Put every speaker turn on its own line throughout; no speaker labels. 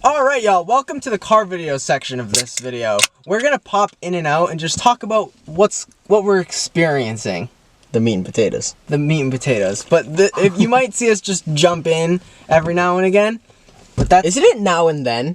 Alright y'all, welcome to the car video section of this video. We're gonna pop in and out and just talk about what we're experiencing.
The meat and potatoes.
The meat and potatoes. But if you might see us just jump in every now and again. But that's...
Isn't it now and then?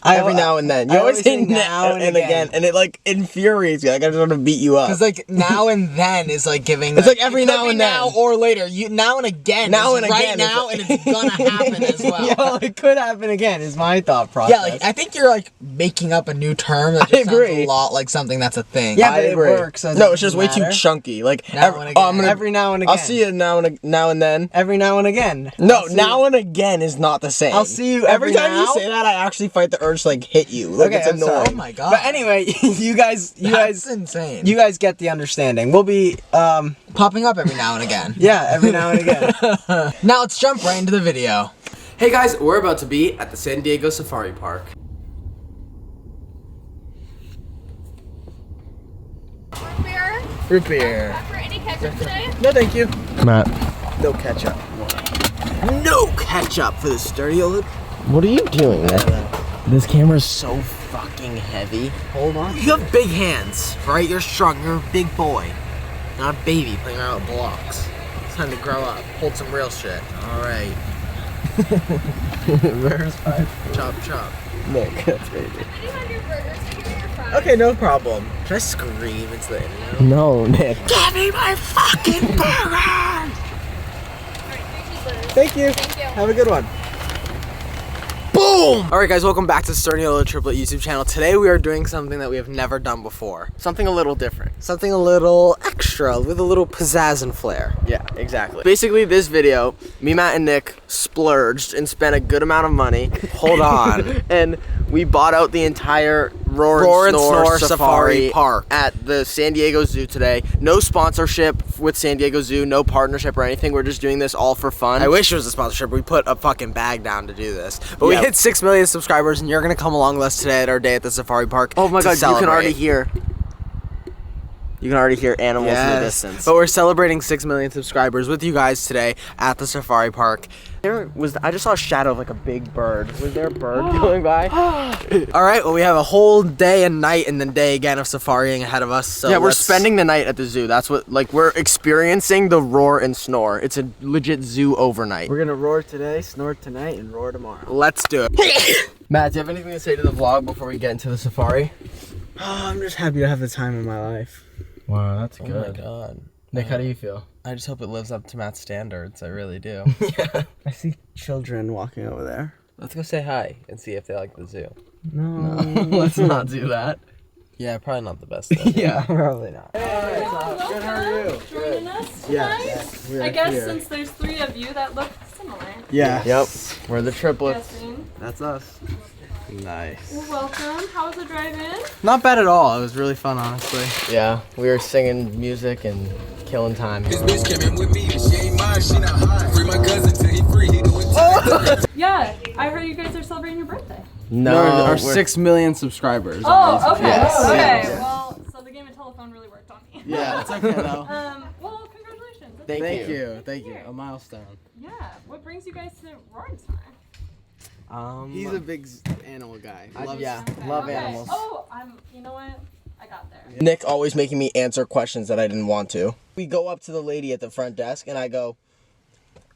Every now and then. You always say now and again. And it like infuriates you. Like I just want to beat you up.
Because like now and then is like giving.
It's like every now and then.
Now or later. Now and again.
Now and
right
again.
Now and it's gonna happen as well.
Yeah, it could happen again. Is my thought process.
Yeah, like I think you're like making up a new term that just sounds a lot like something that's a thing.
Yeah, but it works. So
no, it's just way too chunky. Like
every now and again.
I'll see you now and then.
Every now and again.
No, now and again is not the same.
I'll see you
every time you say that. I actually fight the urge to like hit you. Like,
okay,
it's annoying.
Oh my god.
But anyway, you guys,
that's insane.
You guys get the understanding. We'll be
popping up every now and again.
Yeah, every now and again.
Now let's jump right into the video.
Hey guys, we're about to be at the San Diego Safari Park.
Root beer.
For any ketchup today?
No, thank you.
Matt.
No ketchup.
No ketchup for the Sturniolo.
What are you doing, man? This camera's so fucking heavy.
Hold on.
You have big hands, right? You're strong. You're a big boy, not a baby playing around with blocks. It's time to grow up. Hold some real shit. All right.
Where's five?
Chop, chop.
Nick, that's crazy.
Can you have your burgers and give me your fries?
Okay, no problem. Should I scream into the internet?
No, Nick.
Give me my fucking burger!
Alright, 3 cheeseburgers.
Thank you.
Thank you.
Have a good one.
Boom! Alright guys, welcome back to Sturniolo Triplet YouTube channel. Today we are doing something that we have never done before. Something a little different. Something a little extra, with a little pizzazz and flair. Yeah, exactly. Basically this video, me, Matt, and Nick splurged and spent a good amount of money. Hold on. And we bought out the entire Roar and Snore Safari Park at the San Diego Zoo today. No sponsorship with San Diego Zoo, no partnership or anything. We're just doing this all for fun. I wish it was a sponsorship. We put a fucking bag down to do this. But we hit 6 million subscribers and you're gonna come along with us today at our day at the Safari Park. Oh my god, you can already hear. You can already hear animals in the distance. But we're celebrating 6 million subscribers with you guys today at the Safari Park. I just saw a shadow of like a big bird. Was there a bird going by? Alright, well we have a whole day and night and then day again of safaring ahead of us. So yeah, we're spending the night at the zoo. That's what, like, we're experiencing the Roar and Snore. It's a legit zoo overnight.
We're gonna roar today, snore tonight, and roar tomorrow.
Let's do it. Matt, do you have anything to say to the vlog before we get into the safari?
Oh, I'm just happy to have the time of my life.
Wow, that's good.
Oh my god.
Nick, how do you feel?
I just hope it lives up to Matt's standards. I really do.
Yeah. I see children walking over there.
Let's go say hi and see if they like the zoo.
No.
Let's not do that. Yeah, probably not the best idea.
Yeah, probably not.
Hey, welcome. How are you? Joining us tonight?
Yes.
I guess since there's 3 of you that look similar.
Yeah.
Yep. We're the triplets.
Guessing.
That's us.
Nice.
Well, welcome. How was the drive-in?
Not bad at all. It was really fun, honestly.
Yeah, we were singing music and killing time.
This bitch came in with me, she ain't mine, she not high. Free my cousin till he free, he doing
Yeah, I heard you guys are celebrating your birthday.
No, our 6 million subscribers.
Oh, okay.
Yes.
Okay. Well, so the game of telephone really worked on me.
Yeah, it's okay though.
Well, congratulations. That's
Thank
great.
you. Thank you. A milestone.
Yeah. What brings you guys to Roaring Snore?
He's a big animal guy. Love
Okay.
animals.
Oh, you know what? I got there.
Nick always making me answer questions that I didn't want to. We go up to the lady at the front desk and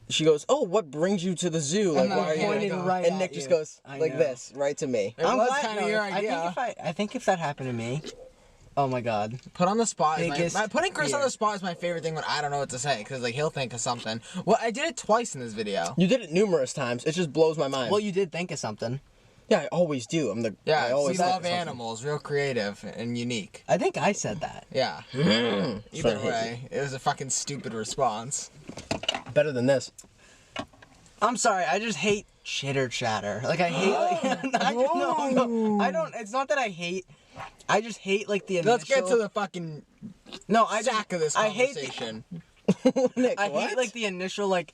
she goes, "Oh, what brings you to the zoo? Like, why are you?" And Nick just goes like this, right to me.
It was kind of your idea.
I think if that happened to me, oh my god.
Put on the spot. Putting Chris on
fear.
the spot is my favorite thing when I don't know what to say, because like he'll think of something. Well, I did it twice in this video.
You did it numerous times. It just blows my mind.
Well, you did think of something.
Yeah, I always do. I always
we
think
love
of something.
animals, real creative and unique.
I think I said that.
Yeah. Either way, it was a fucking stupid response.
Better than this.
I'm sorry, I just hate chitter chatter. Like I hate no, I don't, it's not that I hate, I just hate like the initial.
Let's get to the fucking sack of this conversation.
Nick,
I hate like the initial like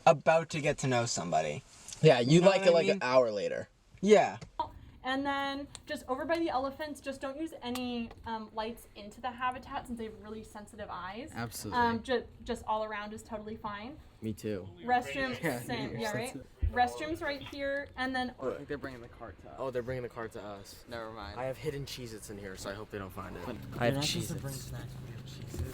about to get to know somebody.
Yeah, you
know
like
what
it
I
like
mean?
an hour later.
Yeah.
And then just over by the elephants, just don't use any lights into the habitat since they have really sensitive eyes.
Absolutely.
Just all around is totally fine.
Me too.
Restroom, same. Yeah, right? restrooms right here, and then
I think they're bringing the cart to us. Oh, they're bringing the cart to us. Never mind. I have hidden Cheez-Its in here, so I hope they don't find it. I have Cheez-Its.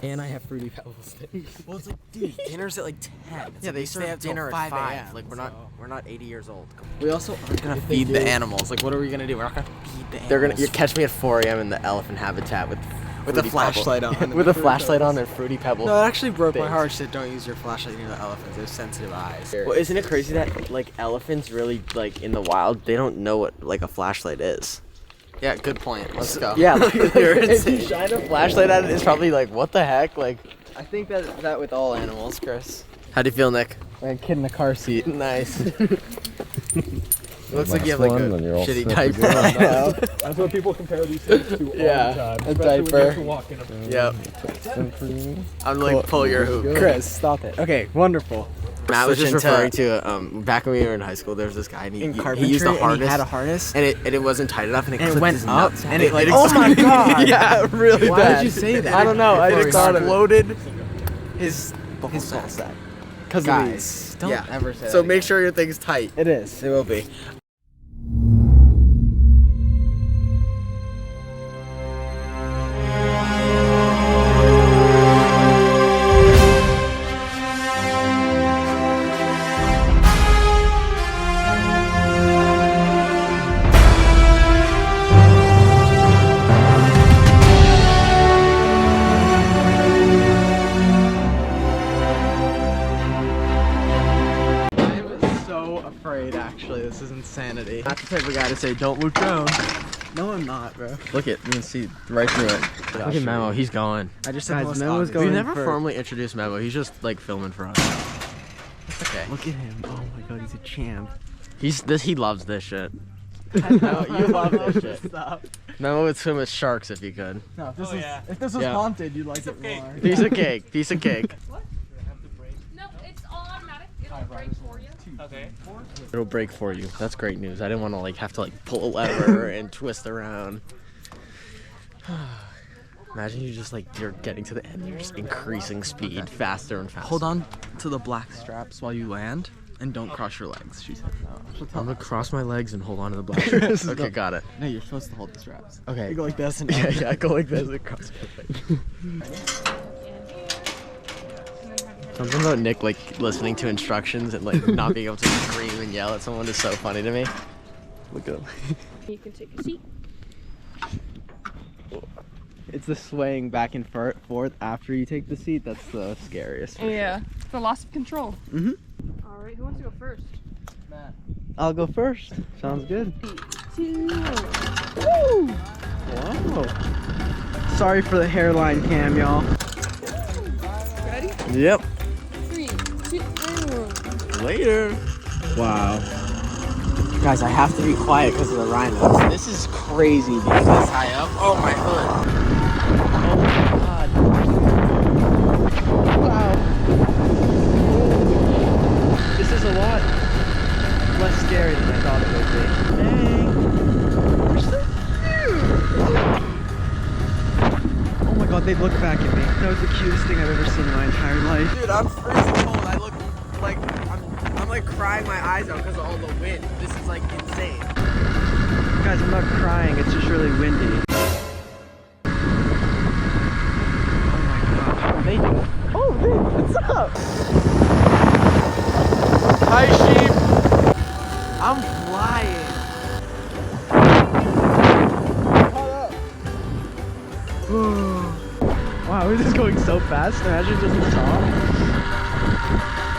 And I have Fruity Pebbles things.
Well, it's like, dude, dinner's at like 10.
Yeah, they
stay
have dinner at 5. Like we're not 80 years old.
We also aren't gonna feed the animals. Like, what are we gonna do? We're not gonna feed the animals.
You catch me at 4 a.m. in the elephant habitat with
a flashlight on.
with a flashlight on and Fruity Pebbles.
No, it actually broke my
things.
heart. Said don't use your flashlight near the elephants. They have sensitive eyes.
Well, isn't it crazy that like elephants really like in the wild they don't know what like a flashlight is?
Yeah, good point. Let's go.
Yeah, like, if you shine a flashlight at it, it's probably like what the heck? Like
I think that with all animals, Chris.
how do you feel, Nick?
Like a kid in a car seat.
Nice.
It looks like you have like a shitty diaper.
That's what people compare these things to all
Yeah,
the time.
a
especially when you
diaper.
have to walk in them.
Yep. I'm like pull your hoop.
Chris, stop it. Okay, wonderful.
Matt was just
Switch into-
referring to back when we were in high school. There was this guy and he used the
and
harness.
he had a harness.
and it wasn't tight enough and it,
And it
clipped
went
his
up,
nuts.
and it like
oh my god!
yeah, really
Why
bad.
did you say that?
I don't know. I just thought of it.
exploded.
His ball sack.
Because
Guys, don't
yeah.
ever say
So
that
make
again.
sure your thing's tight.
It is.
It will be.
I'm so afraid. Actually, this is insanity. Not the type of guy to say don't look down. No, I'm not, bro.
Look at you can see right through it. Look at Memo, he's going.
I just
Guys,
said most
Memo's
obvious.
going
We never
for-
formally introduced Memo. He's just like filming for us. It's okay.
Look at him. Oh my god, he's a champ.
He loves this shit. Memo, you love this shit.
Stop.
Memo would swim with sharks if he could.
No, if this was
Yeah.
haunted, you'd like it more.
Piece of cake. Piece of cake.
no, it's all automatic. It'll break for you.
It'll break for you. That's great news. I didn't want to like have to like pull a lever and twist around. Imagine you just like you're getting to the end, you're just increasing speed faster and faster.
Hold on to the black straps while you land, and don't cross your legs. She said.
I'm gonna cross my legs and hold on to the black strap. Okay, got it.
No, you're supposed to hold the straps.
Okay.
You go like this and
Yeah, I go like this and cross my legs. Something about Nick like listening to instructions and like not being able to scream and yell at someone is so funny to me. Look at him.
You can take a seat.
It's the swaying back and forth after you take the seat that's the scariest.
Yeah, it's the loss of control.
Mhm.
All right, who wants to go first?
I'll go first. Sounds good.
2.
Whoa. Sorry for the hairline cam, y'all.
Ready?
Yep.
3, 2, 1.
Later.
Wow. Guys, I have to be quiet because of the rhinos. This is crazy being this high up. Oh my hood. Oh my god. Wow. This is a lot less scary than I thought it would be. Hey. They're so cute. Oh my god, they look back at me. That was the cutest thing I've ever seen in my entire life.
Dude, I'm freezing cold. I look like I'm like crying my eyes out because of all the wind. This is like insane.
Guys, I'm not crying, it's just really windy. Oh my god. They do. Oh, Nick, what's up?
Hi, sheep.
I'm flying. Wow, we're just going so fast. Imagine just stop.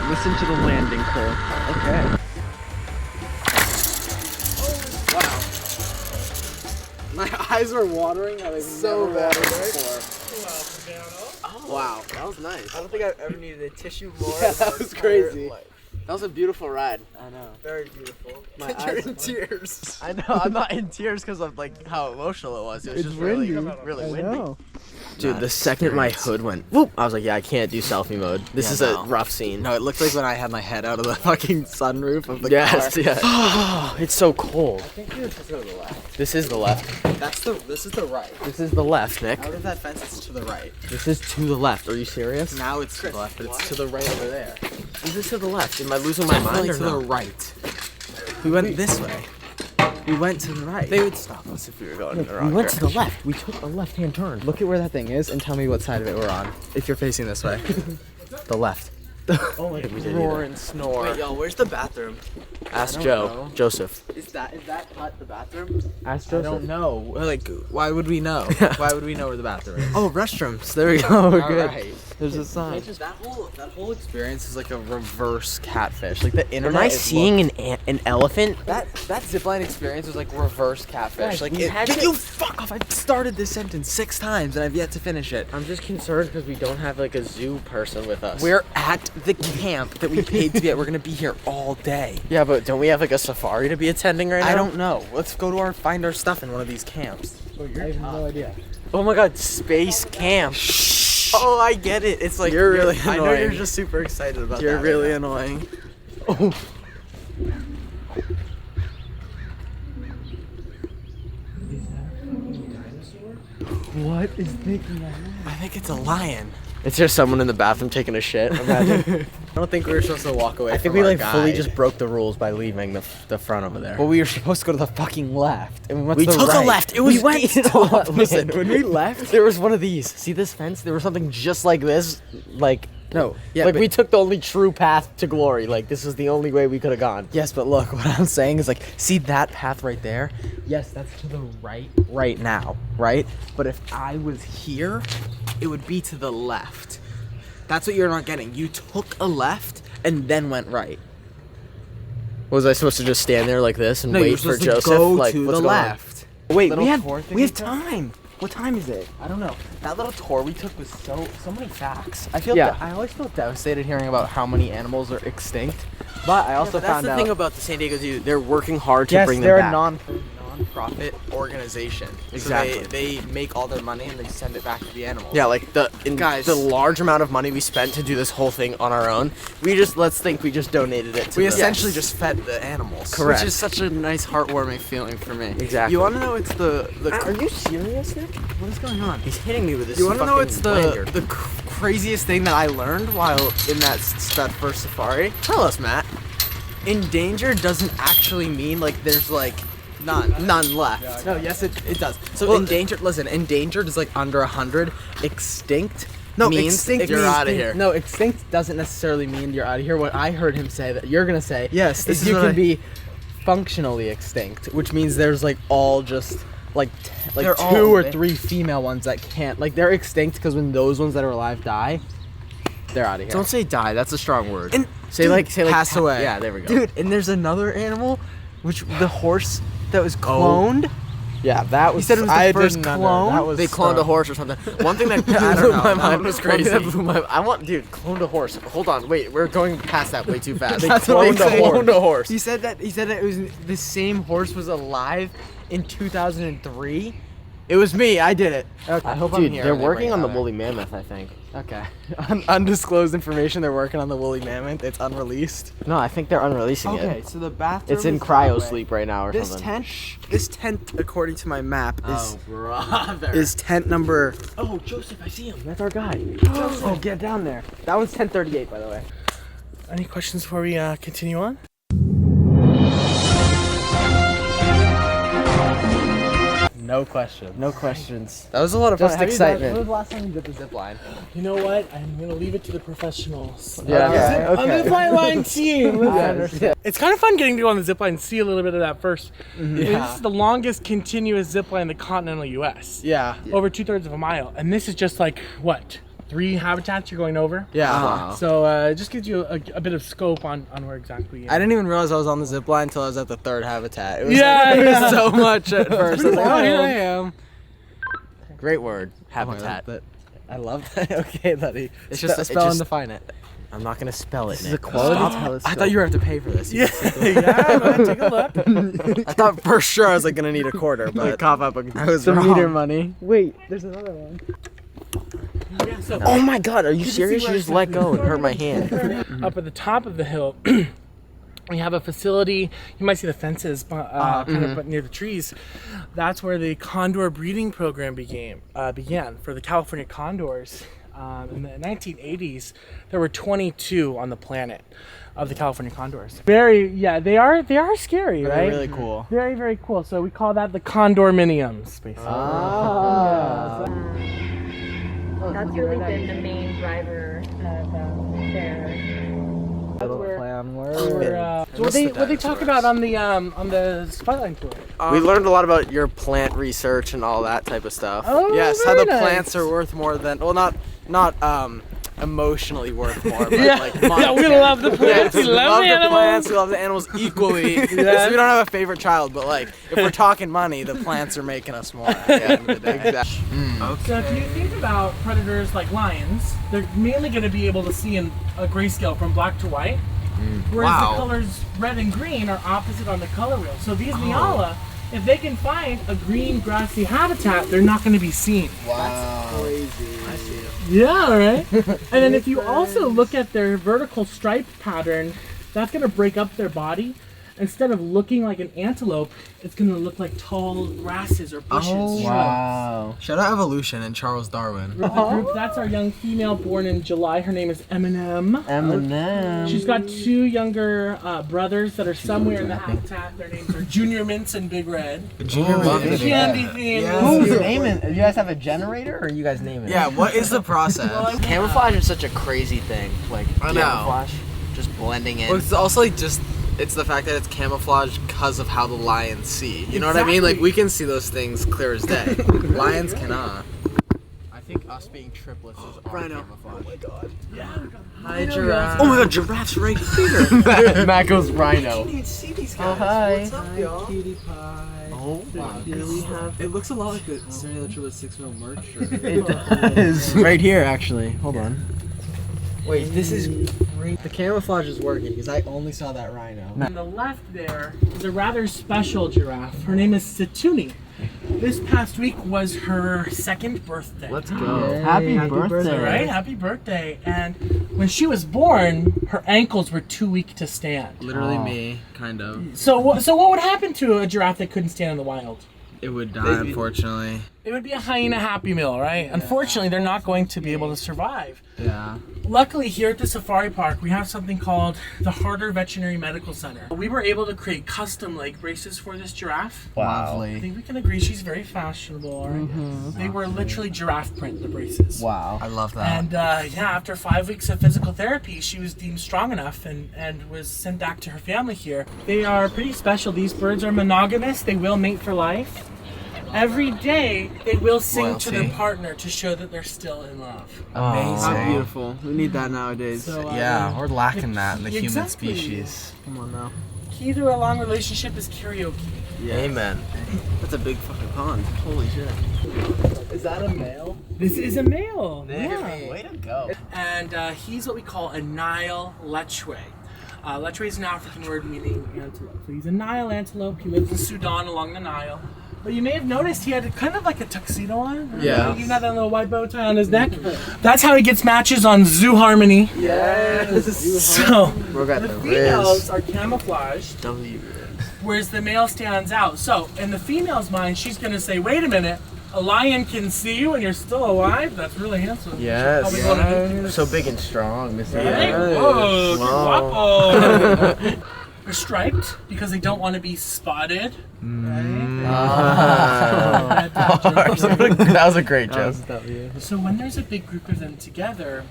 Listen to the landing curve. Okay.
My eyes are watering. I was so bad before. Oh, wow, that was nice.
I don't think I've ever needed a tissue more.
Yeah, that was crazy. That was a beautiful ride.
I know.
Very beautiful.
My
You're
eyes
in tears. I know. I'm not in tears because of like how emotional it was. It was
It's
just really,
windy.
really
I
windy.
know.
Dude, the second my hood went whoop, I was like, yeah, I can't do selfie mode. This is a rough scene.
No, it looked like when I had my head out of the fucking sunroof of the
Yes,
car.
yes. It's so cold.
I think you're supposed to go to the left.
This is the left.
This is the right.
This is the left, Nick.
Out of that fence, it's to the right.
This is to the left. Are you serious?
Now it's to the left, but it's to the right over there.
This is to the left. Am I losing my mind or
to
no?
the right.
We went this way. We went to the right. They would stop us if we were going in the wrong
We went
direction.
to the left. We took a left-hand turn. Look at where that thing is and tell me what side of it we're on.
If you're facing this way.
The left.
Oh my
we did
roar
either.
and snore. Wait, yo, where's the bathroom? Ask Joe. Joseph. Is that hut the bathroom?
Ask
I
Joseph.
don't know. Like, why would we know? Why would we know where the bathroom is? Oh, restrooms. There we go. We're good.
Alright.
There's a sign. That whole experience is like a reverse catfish. Like the internet.
Am I
is
seeing an elephant?
That zipline experience was like reverse catfish.
Guys,
Like,
we had to-
you fuck off! I've started this sentence 6 times and I've yet to finish it.
I'm just concerned because we don't have like a zoo person with us.
We're at the camp that we paid to be at. We're gonna be here all day.
Yeah, but don't we have like a safari to be attending right now?
I don't know. Let's go to find our stuff in one of these camps.
I have no idea.
Oh my god, space camp.
Oh, I get it. It's like
You're really
I know you're
annoying.
just super excited about
You're
that.
really
right now.
annoying.
What is making that?
I think it's a lion.
It's just someone in the bathroom taking a shit. Imagine.
I don't think we were supposed to walk away.
I think
from
we
our
like fully
guide.
just broke the rules by leaving the front over there.
Well, we were supposed to go to the fucking left, and we went
We
to the
took
right.
a left. It was
we went.
Stop.
Listen, when we left,
There was one of these. See this fence? There was something just like this. Like
no, yeah,
like
but,
we took the only true path to glory. Like this is the only way we could have gone.
yes, but look, what I'm saying is like, see that path right there? Yes, that's to the right now, right? But if I was here, it would be to the left. That's what you're not getting. You took a left and then went right.
Was I supposed to just stand there like this and
No, you were
wait for
supposed to
Joseph?
go
Like
to
what's
the
going on?
left.
Wait,
Little
we have
tour thing
we have
we took?
time. What time is it?
I don't know. That little tour we took was so many facts. I feel
Yeah.
I always feel devastated hearing about how many animals are extinct. But I also
But that's
found
the
out
thing about the San Diego Zoo. They're working hard to
yes,
bring
they're
them back.
a non-profit organization.
Exactly.
So they make all their money and they send it back to the animals.
Yeah, like
Guys.
the large amount of money we spent to do this whole thing on our own. We just donated it to
We
the-
essentially just fed the animals.
Correct.
Which is such a nice, heartwarming feeling for me.
Exactly.
You want to know it's the
Are you serious, Nick?
what is going on?
He's hitting me with this.
You want to know it's
lanyard.
the craziest thing that I learned while in that first safari?
Tell us, Matt.
Endangered doesn't actually mean like there's like none left. No, yes it does. So endangered. Listen, endangered is like under 100. Extinct.
No,
means
extinct
you're
means
out of
the-
here. No, extinct doesn't necessarily mean you're out of here. What I heard him say that you're gonna say
Yes, this
is
is
you
what
can
I-
be functionally extinct, which means there's like all just like
They're
2
all-
or 3 female ones that can't like they're extinct because when those ones that are alive die, they're out of here.
Don't say die. That's a strong word.
And
say
dude,
like
pass away.
Yeah, there we go.
Dude, and there's another animal, which the horse that was cloned.
Yeah, that was.
He said it was the
I
first
didn't under-
clone?
that was
They
cloned a
strong.
horse or something. One thing that
I
blew
don't know.
my
That
mind
one was
one thing that
crazy.
blew my- I want, dude, cloned a horse. Hold on, wait, we're going past that way too fast.
That's what he said.
Cloned a horse.
He said that it was the same horse was alive in 2003. It was me. I did it. Okay. I hope I'm
Dude,
here.
they're
and
working on the
right
woolly mammoth, I think.
now. Okay. Undisclosed information. They're working on the woolly mammoth. It's unreleased.
No, I think they're unreleasing
Okay,
it.
so the bathroom.
It's in
is that
cryo
way.
sleep right now or
This
something.
tent, according to my map,
brother.
is tent number.
Oh, Joseph, I see him. That's our guy.
Oh, get down there. That one's 1038, by the way.
Any questions before we continue on?
No questions.
No questions.
That was a lot of
Just
fun.
excitement.
When was the last time you did the zip line?
You know what? I'm gonna leave it to the professionals.
Yeah,
On the zipline line team.
I understand.
It's kind of fun getting to go on the zipline and see a little bit of that first. I mean, this is the longest continuous zipline in the continental U.S.
Yeah.
Over 2/3 of a mile, and this is just like what 3 habitats you're going over.
Yeah.
So it just gives you a bit of scope on where exactly.
I didn't even realize I was on the zip line until I was at the 3rd habitat. It was,
Yeah,
it
yeah.
was so much at first. I was like, oh, here I am.
Great word.
Oh
Habitat.
I love that. Okay, buddy.
It's just- it
spell and
just-
define it.
I'm not gonna spell it.
This is a
Nick.
quality
Stop.
telescope.
I thought you were gonna have to pay for this.
Yeah, man, take a look.
I thought for sure I was like gonna need a quarter, but
Cough up.
I was
some
wrong.
meter money.
Wait, there's another one.
Yeah, so
Oh my God, are you
see
serious?
where
You
I
just let
started?
go and hurt my hand.
up at the top of the hill, we have a facility. You might see the fences kind of near the trees. That's where the condor breeding program began for the California condors. in the 1980s, there were 22 on the planet of the California condors. They are scary, right?
They're really cool.
Very, very cool. So we call that the condorminiums, basically.
That's really been the main driver of their
Play on words.
so what they talk about on the Spotlight tour?
We learned a lot about your plant research and all that type of stuff.
Oh,
yes, how
very
the
nice.
plants are worth more than, well, not emotionally worth more, but like
Yeah, we love the plants.
Yes,
we love the animals.
plants. We love the animals equally. So we don't have a favorite child, but like if we're talking money, the plants are making us more at the end of the day.
Okay. So if you think about predators like lions, they're mainly going to be able to see in a grayscale from black to white, whereas
Wow.
the colors red and green are opposite on the color wheel. So these Nyala, if they can find a green grassy habitat, they're not going to be seen.
Wow.
Yeah, right? And then if you also look at their vertical stripe pattern, that's going to break up their body. Instead of looking like an antelope, it's going to look like tall grasses or bushes.
Wow.
Shout out evolution and Charles Darwin.
The group, that's our young female born in July. Her name is Eminem.
Eminem.
She's got 2 younger brothers that are somewhere in the habitat. Their names are Junior Mints and Big Red.
Junior Mints.
Candy thing.
Who's naming? Do you guys have a generator, or you guys name it?
Yeah, what is the process?
Camouflage is such a crazy thing. Like
I know.
camouflage, just blending in.
Well, it's also like just, it's the fact that it's camouflage because of how the lions see. You know what I mean? Like we can see those things clear as day. Lions cannot.
I think us being triplets is our camouflage. Oh my god.
Hi, giraffe.
Oh my god, giraffe's right here.
Matt goes rhino.
You see these
Oh, hi.
What's up, y'all?
Cutie pie.
Oh my
Here we have.
It looks a lot like the Sturniolo Triplets 6-mil merch shirt.
It does. Right here, actually. Hold on. Wait, this is great. The camouflage is working because I only saw that rhino.
On the left there is a rather special giraffe. Her name is Situni. This past week was her 2nd birthday.
Let's go.
Happy
birthday.
birthday.
Right? Happy birthday. And when she was born, her ankles were too weak to stand.
Literally me, kind of.
So what would happen to a giraffe that couldn't stand in the wild?
It would die, unfortunately.
It would be a hyena Happy Meal, right? Yeah. Unfortunately, they're not going to be able to survive.
Yeah.
Luckily, here at the safari park, we have something called the Harder Veterinary Medical Center. We were able to create custom leg braces for this giraffe. I
Lovely.
think we can agree she's very fashionable. Right? They were literally giraffe print, the braces.
Wow.
I love that.
And yeah, after 5 weeks of physical therapy, she was deemed strong enough and was sent back to her family here. They are pretty special. These birds are monogamous. They will mate for life. Every day, they will sing to their
Loyalty.
partner to show that they're still in love.
Amazing.
How beautiful. We need that nowadays.
So,
Yeah, we're lacking that in the human
Exactly.
species.
Come on now.
Key to a long relationship is karaoke.
Yeah.
Amen.
That's a big fucking pond. Holy shit. Is that a male?
This is a male. Yeah.
Way to go.
And he's what we call a Nile lechwe. Lechwe is an African word meaning antelope. So he's a Nile antelope. He lives in Sudan along the Nile. But you may have noticed he had kind of like a tuxedo on.
Yeah.
He had that little white bow tie on his neck. That's how he gets matches on Zoo Harmony.
Yes.
So
We got
the
the
females are camouflaged,
W.
whereas the male stands out. So in the female's mind, she's going to say, wait a minute, a lion can see you and you're still alive? That's really handsome.
Yes.
Probably go to nuclear.
So big and strong, Mr.
Hey,
Yes.
whoa,
Wow.
guapo. They're striped because they don't want to be spotted.
That was a great joke.
So when there's a big group of them together,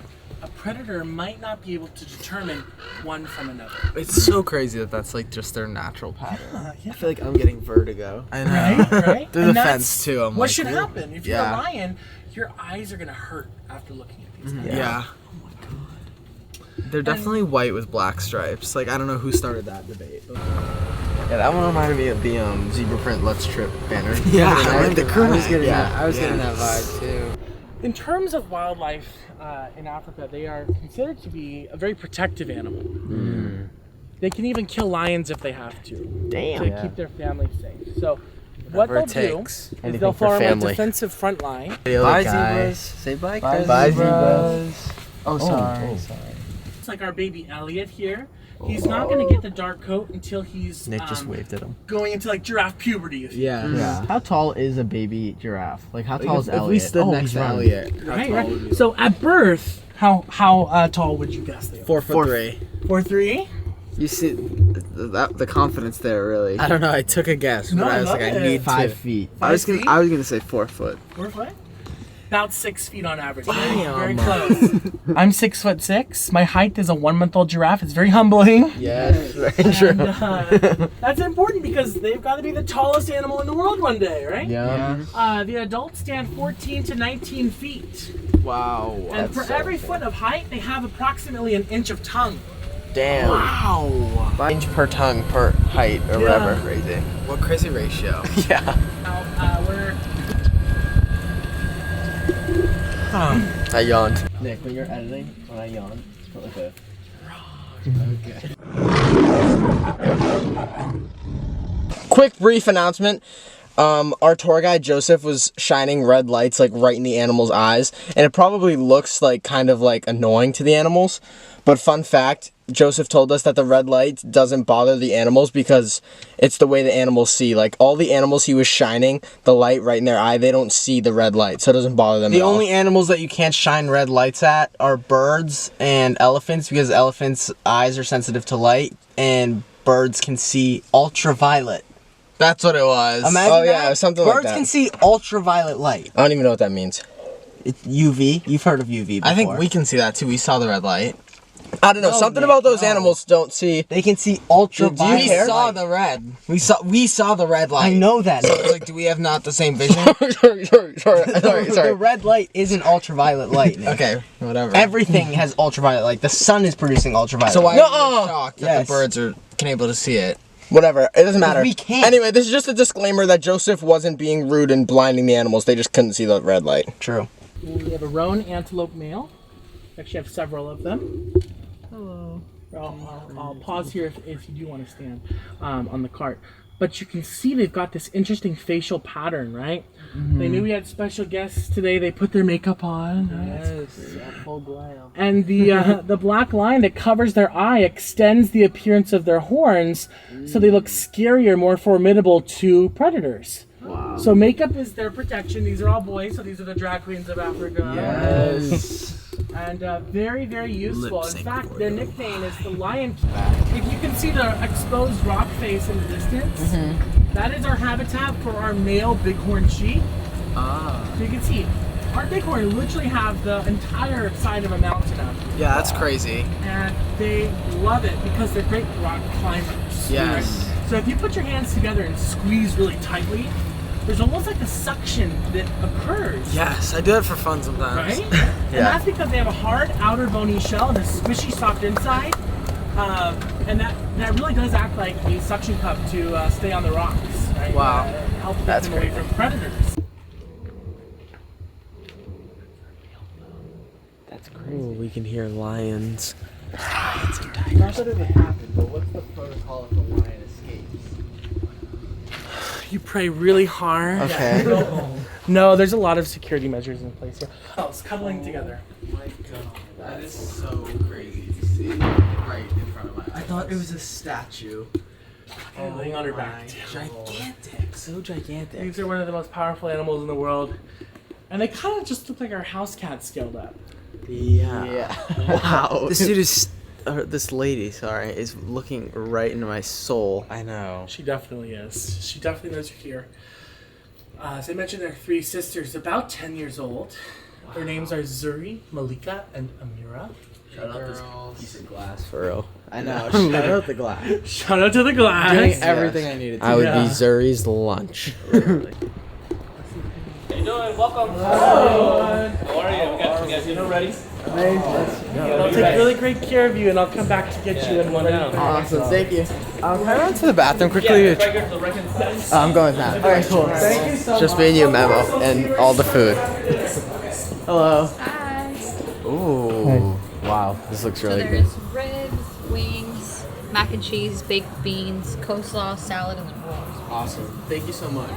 a predator might not be able to determine one from another.
It's so crazy that that's like just their natural pattern.
I feel like I'm getting vertigo.
I know.
Right, right.
Through
And
the
that's
fence too. I'm
what
like,
should
ooh.
happen if you're
Yeah.
a lion? Your eyes are gonna hurt after looking at these. guys.
Yeah. They're definitely white with black stripes. Like, I don't know who started that debate.
Yeah, that one reminded me of the zebra print Let's Trip banner.
Yeah,
I
like the crew
was
neck.
getting
Yeah,
that. I was
yeah.
getting that vibe too.
In terms of wildlife in Africa, they are considered to be a very protective animal. They can even kill lions if they have to
Damn.
keep their family safe. So what
Whatever
they'll
it
do
takes.
is
Anything
they'll
for
form a
family.
defensive front line.
Bye,
guy.
zebras. Say bye,
Bye,
Bye,
zebras.
zebras.
Oh, sorry.
It's like our baby Elliot here. He's not gonna get the dark coat until he's
Nick just waved at him.
going into like giraffe puberty. If you
Yeah. How tall is a baby giraffe? Like how tall is
If
Elliot?
we stood next
he's
to
running.
Elliot, how
Right,
tall
right.
would we
So at birth, how tall would you guess they are?
4'3".
4'3"?
You see the confidence there, really.
I don't know. I took a guess, but
No,
I was
love
like, I
it.
need
5
to.
feet.
I was
5 feet?
gonna say 4 foot.
4 foot? About 6 feet on average.
Damn.
Very close. I'm 6'6". My height is a 1-month-old giraffe. It's very humbling.
Yes, very true.
And, that's important because they've got to be the tallest animal in the world one day, right?
Yeah.
The adults stand 14 to 19 feet.
Wow.
And for every foot of height, they have approximately an inch of tongue.
Damn.
Wow.
Inch per tongue per height or whatever.
Crazy. What crazy ratio?
Yeah.
Now, we're...
I yawned.
Nick, when you're editing, when I yawn, just put like a.
Quick brief announcement. Our tour guide Joseph was shining red lights like right in the animals' eyes, and it probably looks like kind of like annoying to the animals. But fun fact, Joseph told us that the red light doesn't bother the animals because it's the way the animals see. Like all the animals he was shining the light right in their eye, they don't see the red light, so it doesn't bother them
The
at all.
only animals that you can't shine red lights at are birds and elephants because elephants' eyes are sensitive to light and birds can see ultraviolet.
That's what it was.
Imagine
Oh, yeah,
that.
something like
Birds
that.
can see ultraviolet light.
I don't even know what that means.
It's UV. You've heard of UV before.
I think we can see that too. We saw the red light.
I don't know.
No,
Something
Nick,
about those
no.
animals don't see.
They can see ultraviolet.
We saw
light.
the red.
We saw the red light.
I
know that.
So it's like, do we have not the same vision?
sorry.
The red light isn't ultraviolet light. Nick.
Okay, whatever.
Everything has ultraviolet light. The sun is producing ultraviolet.
So why
light.
are you shocked that
Yes.
the birds are able to see it?
Whatever. It doesn't matter.
we can't.
Anyway, this is just a disclaimer that Joseph wasn't being rude and blinding the animals. They just couldn't see the red light.
True.
We have a roan antelope male. We actually have several of them. Hello. I'll pause here if you do want to stand on the cart. But you can see they've got this interesting facial pattern, right? They knew we had special guests today. They put their makeup on.
Full glam.
And the black line that covers their eye extends the appearance of their horns so they look scarier, more formidable to predators. Wow. So makeup is their protection. These are all boys, so these are the drag queens of Africa.
Yes.
And very, very useful.
Lip
In
sync
fact,
for
their
you.
nickname is the Lion King. If you can see the exposed rock face in the distance, that is our habitat for our male bighorn sheep. So you can see, our bighorn literally have the entire side of a mountain up.
Yeah, that's crazy.
And they love it because they're great rock climbers.
Yes.
Right? So if you put your hands together and squeeze really tightly, there's almost like a suction that occurs.
Yes, I do that for fun sometimes.
Right? And that's because they have a hard outer bony shell and a squishy soft inside. And that really does act like a suction cup to stay on the rocks. Right?
Wow.
Help keep
That's
them away
crazy.
from predators.
That's crazy. Ooh, we can hear lions.
Not that it would happen, but what's the protocol if a lion escapes?
You pray really hard.
Okay.
No, there's a lot of security measures in place here. Oh, it's cuddling together.
My God, that is so crazy to see right in front of my eyes.
I thought it was a statue.
Laying on her back.
Gigantic, so gigantic.
These are one of the most powerful animals in the world. And they kind of just look like our house cats scaled up.
Yeah. Wow. This dude is, or this lady, sorry, is looking right into my soul.
I know.
She definitely is. She definitely knows you're here. As I mentioned, there are 3 sisters, about 10 years old. Their names are Zuri, Malika, and Amira.
Shout out this piece of glass.
For real.
I know. Shout out the glass.
Shout out to the glass.
Doing everything I needed to.
I would
Yeah.
be Zuri's lunch.
How you doing? Welcome. Hello. How are you? We got dinner ready. I'll take really great care of you, and I'll come back to get you in 1 hour.
Awesome. Thank you.
Can I run to the bathroom quickly?
I'm going with that. Okay, cool. Thank you so much.
Just me and you, Memo, and all the food.
Hello.
Hi.
Ooh. Wow. This looks
So
really good.
there's ribs, wings, mac and cheese, baked beans, coleslaw, salad, and then rolls.
Awesome. Thank you so much.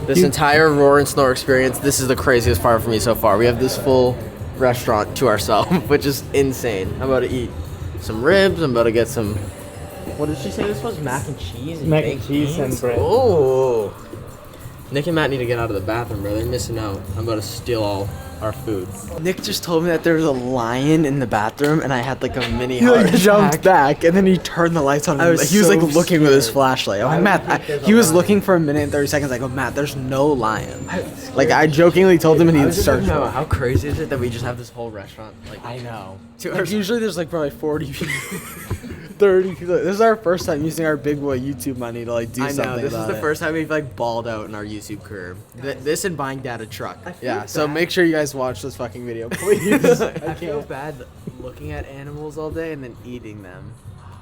This entire roar and snore experience, this is the craziest part for me so far. We have this full restaurant to ourselves, which is insane. I'm about to eat some ribs. I'm about to get some. What did she say this was? Mac and cheese.
Mac and
baked
cheese and
beans?
bread.
Oh. Nick and Matt need to get out of the bathroom, bro. They're missing out. I'm about to steal all our food. Nick just told me that there was a lion in the bathroom, and I had like a mini heart attack. He jumped back, and then he turned the lights on. He was like looking with his flashlight. I'm like, Matt, he was looking for a minute and 30 seconds. I go, Matt, there's no lion. Like I jokingly told him, and he'd search for it. How crazy is it that we just have this whole restaurant? Like I know. Like, usually there's like probably 40 people. 30 people. This is our first time using our big boy YouTube money to like do something. I know. This is the first time we've like balled out in our YouTube career. This and buying Dad a truck. Yeah. So make sure you guys watch this fucking video, please. I feel bad looking at animals all day and then eating them.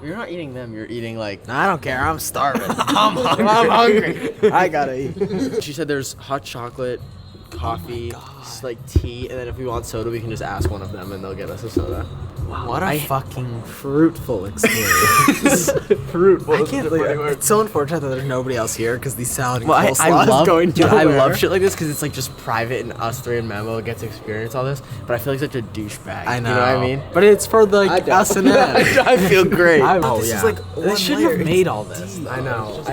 You're not eating them. You're eating like. I don't care. I'm starving. I'm hungry. I gotta eat. She said there's hot chocolate, coffee, like tea, and then if we want soda, we can just ask one of them and they'll get us a soda. Wow, what a fucking fruitful experience. Fruitful. I can't believe it. It's so unfortunate that there's nobody else here because the salad and coleslaw is going nowhere. I love shit like this because it's like just private and us three and Memo get to experience all this. But I feel like such a douchebag. I know. You know what I mean? But it's for like us and them. I feel great. This is like they shouldn't have made all this. I know. It's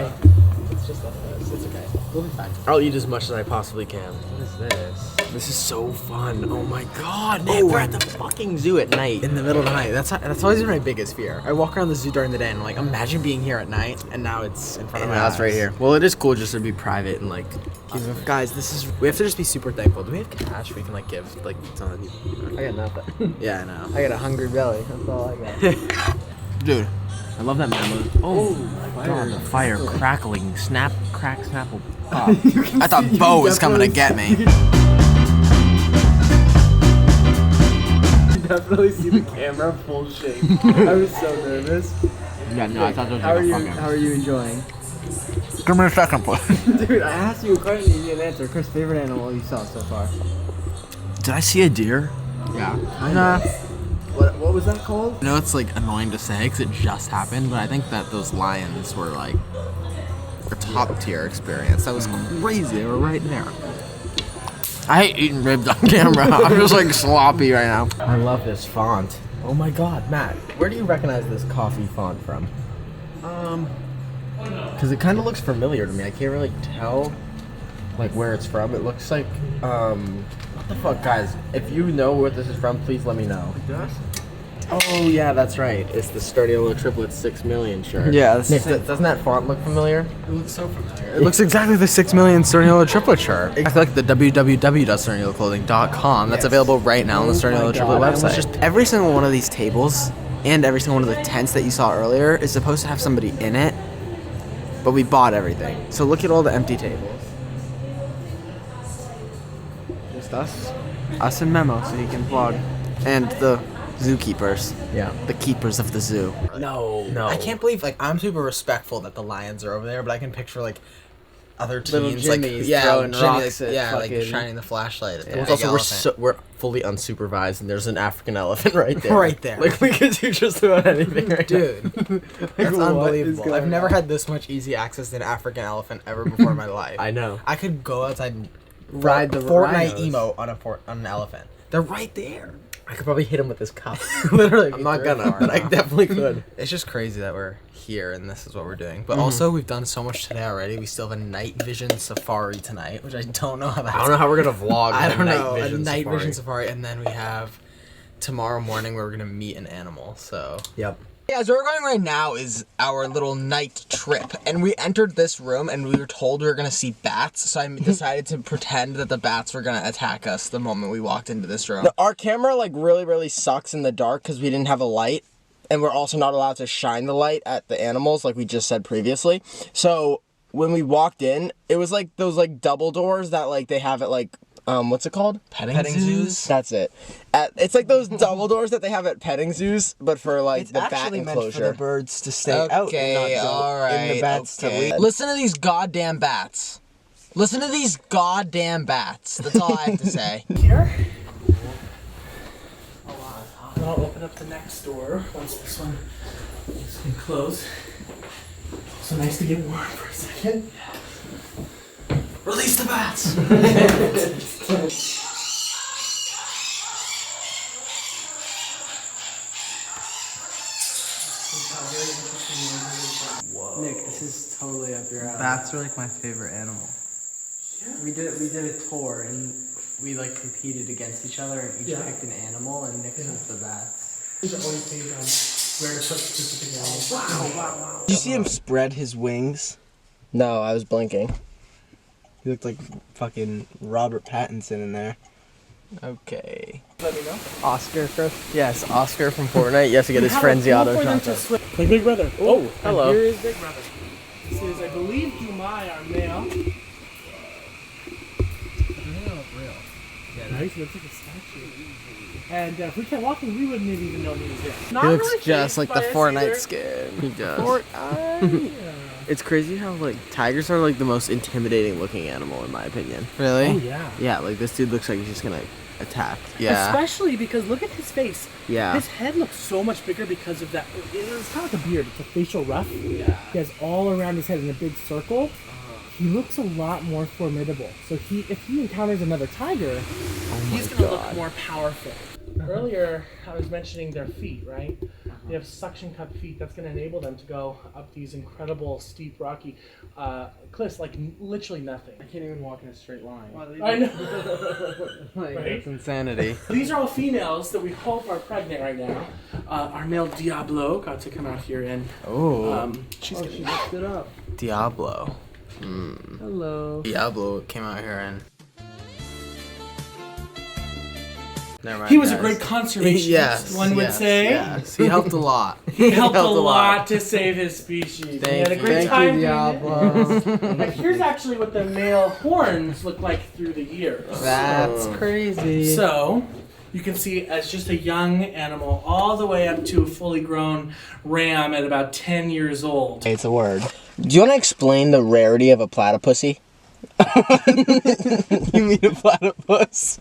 just like this. It's okay. We'll be fine. I'll eat as much as I possibly can. What is this? This is so fun. Oh my god, Nick, we're at the fucking zoo at night. In the middle of the night. That's always been my biggest fear. I walk around the zoo during the day and I'm like, imagine being here at night, and now it's in front of my eyes. Right here. Well, it is cool just to be private and like guys, we have to just be super thankful. Do we have cash we can like give like some of the people? I got nothing. Yeah, I know. I got a hungry belly. That's all I got. Dude, I love that memo. Oh my god, the fire crackling, snap, crack, snapple. I thought Bo was coming to get me. Definitely see the camera full shape. I was so nervous. Yeah, no, I thought that was
How are you enjoying?
Give me a second, please.
Dude, I asked you a question, you didn't answer. Chris, favorite animal you saw so far?
Did I see a deer? Yeah. Nah. What was that called? I know it's like annoying to say because it just happened, but I think that those lions were like a top tier experience. That was crazy. They were right there. I hate eating ribs on camera. I'm just like sloppy right now. I love this font. Oh my god, Matt, where do you recognize this coffee font from? Because it kind of looks familiar to me. I can't really tell like where it's from. It looks like what the fuck, guys? If you know what this is from, please let me know. Oh yeah, that's right. It's the Sturniolo Triplets 6 million shirt. Yeah, Nick, doesn't that font look familiar? It looks so familiar. It looks exactly the 6 million Sturniolo Triplet shirt. I feel like the www.sturnioloclothing.com. That's available right now on the Sturniolo Triplet website. Just every single one of these tables and every single one of the tents that you saw earlier is supposed to have somebody in it, but we bought everything. So look at all the empty tables. Just us and Memo, so you can vlog, and the zookeepers. Yeah. The keepers of the zoo. No. I can't believe, like, I'm super respectful that the lions are over there, but I can picture, like, other teens, like, throwing rocks at like, shining the flashlight at the big elephant. We're fully unsupervised, and there's an African elephant right there. Right there. Like, we could do just about anything right now. Dude. That's unbelievable. I've never had this much easy access to an African elephant ever before in my life. I know. I could go outside and ride the Fortnite emote on an elephant. They're right there. I could probably hit him with this cup. Literally. I'm not gonna, but I definitely could. It's just crazy that we're here and this is what we're doing. But also, we've done so much today already. We still have a night vision safari tonight, which I don't know how that's... I don't know how we're gonna vlog. I don't know. A night vision safari. And then we have tomorrow morning where we're gonna meet an animal, so... Yep.
Yeah, so we're going right now is our little night trip, and we entered this room and we were told we were gonna see bats, so I decided to pretend that the bats were gonna attack us the moment we walked into this room. Our camera like really sucks in the dark because we didn't have a light, and we're also not allowed to shine the light at the animals like we just said previously. So when we walked in, it was like those like double doors that like they have at like what's it called? Petting zoos? That's it. It's like those double doors that they have at petting zoos, but for like the bat enclosure. It's actually meant for the birds to stay out and not go in the bats to leave. Listen to these goddamn bats. Listen to these goddamn bats. That's all I have to say.
Here. Then I'll open up the next door once this one can close. So nice to get warm for a second. Release the bats!
figure out.
Bats are like my favorite animal. We did a tour and we like competed against each other and each picked an animal and Nick was the bats.
These are always based on where to put specific animals. Wow.
Did you see him spread his wings? No, I was blinking. He looked like fucking Robert Pattinson in there. Okay.
Let me know.
Oscar, Chris? Yes, Oscar from Fortnite. Yes, to get his Frenzy Auto shot.
Like Big Brother.
Oh, hello.
Here is Big Brother. This is, I believe, Dumai, our male. Yeah, nice. Looks like a statue. And if we kept walking, we wouldn't have even known he was there.
He looks just like the Fortnite skin. He does. Fortnite. It's crazy how like tigers are like the most intimidating looking animal in my opinion. Really?
Oh yeah.
Yeah, like this dude looks like he's just gonna attack. Yeah.
Especially because look at his face.
Yeah.
His head looks so much bigger because of that. It's kind of like a beard. It's a facial ruff. Yeah. He has all around his head in a big circle. He looks a lot more formidable. So if he encounters another tiger, he's gonna look more powerful. Earlier, I was mentioning their feet, right? They have suction cup feet. That's going to enable them to go up these incredible, steep, rocky cliffs like literally nothing.
I can't even walk in a straight line.
I know.
Like,
Right?
That's insanity.
These are all females that we hope are pregnant right now. Our male Diablo got to come out here and she's
She just stood up.
Diablo.
Hello.
Diablo came out here and. Never mind,
he was a
guys.
great conservationist,
Yes,
one would say.
Yes. He helped a lot.
He helped a lot to save his species. He had a great time doing it. And here's actually what the male horns look like through the years.
That's crazy.
So, you can see as just a young animal all the way up to a fully grown ram at about 10 years old.
It's a word. Do you want to explain the rarity of a platypussy? You mean a platypus?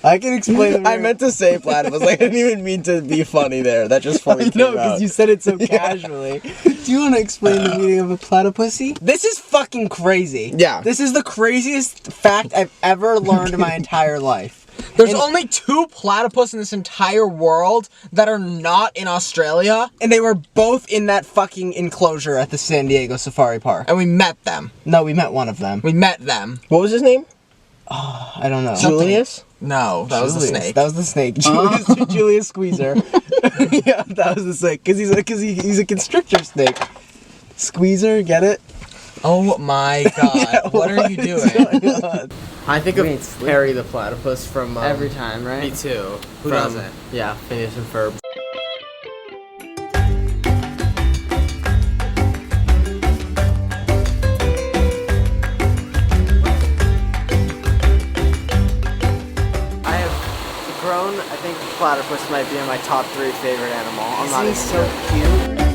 I can explain. I meant to say platypus. Like, I didn't even mean to be funny there. That just fully came out.
because you said it so casually. Do you want to explain the meaning of a platypussy? This is fucking crazy.
Yeah.
This is the craziest fact I've ever learned in my entire life.
There's only 2 platypus in this entire world that are not in Australia.
And they were both in that fucking enclosure at the San Diego Safari Park.
And we met them.
No, we met one of them.
We met them.
What was his name?
I don't know.
Julius?
No, that was the
Julius.
snake.
That was the snake. Julius Squeezer. Yeah, that was the snake. Because he's a constrictor snake. Squeezer, get it?
Oh my god.
Yeah,
what are you doing?
I think of Harry the Platypus from
Every time, right?
Me too. Who
from,
doesn't?
Yeah, Phineas and Ferb. I have grown. I think platypus might be in my top 3 favorite animal. I'm not even
so
joking.
cute.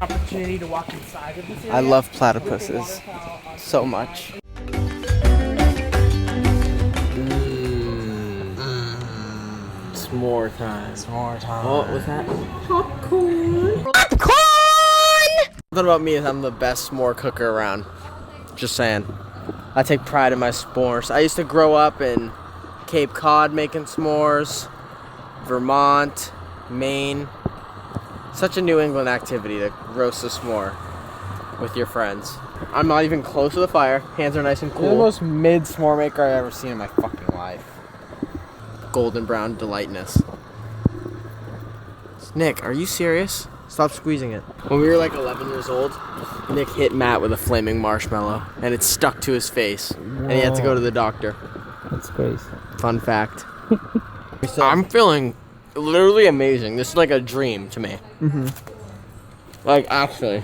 Opportunity to walk inside of this area.
I love platypuses so much. S'more time.
More time.
What was that? Popcorn! Something about me is I'm the best s'more cooker around. Just saying. I take pride in my s'mores. I used to grow up in Cape Cod making s'mores, Vermont, Maine. Such a New England activity to roast a s'more with your friends. I'm not even close to the fire. Hands are nice and cool.
You're the most mid s'more maker I've ever seen in my fucking life.
Golden brown delightness. Nick, are you serious? Stop squeezing it. When we were like 11 years old, Nick hit Matt with a flaming marshmallow, and it stuck to his face, and he had to go to the doctor.
That's crazy.
Fun fact. I'm feeling literally amazing. This is like a dream to me. Like, actually,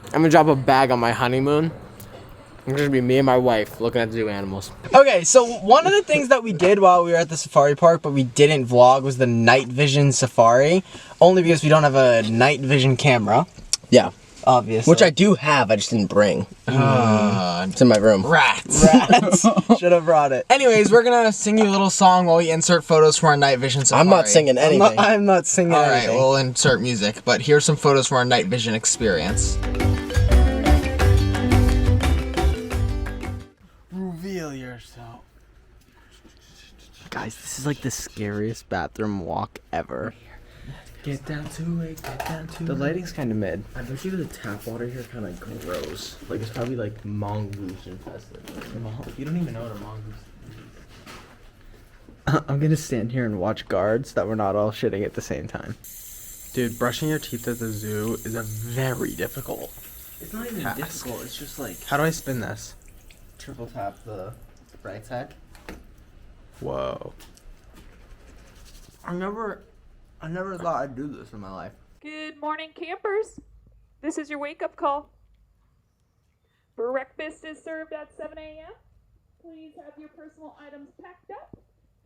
I'm gonna drop a bag on my honeymoon. It's gonna be me and my wife looking at the zoo animals.
Okay, so one of the things that we did while we were at the safari park, but we didn't vlog, was the night vision safari. Only because we don't have a night vision camera,
Yeah.
obviously.
Which I do have, I just didn't bring. It's in my room.
Rats.
Should have brought it.
Anyways, we're gonna sing you a little song while we insert photos from our night vision safari.
I'm not singing anything.
I'm not singing
Alright,
anything.
we'll insert music, but here's some photos from our night vision experience.
Reveal yourself. Guys, this is like the scariest bathroom walk ever.
Get down to it, get down to it.
The lighting's kind of mid. I bet you the tap water here kind of gross. Like it's probably like mongoose infested. You don't even know what a mongoose is. I'm gonna stand here and watch guards that we're not all shitting at the same time.
Dude, brushing your teeth at the zoo is a very difficult.
It's not even
task.
difficult. It's just like
How do I spin this?
triple tap the right side.
Whoa.
I never thought I'd do this in my life.
Good morning, campers. This is your wake-up call. Breakfast is served at 7 a.m. Please have your personal items packed up.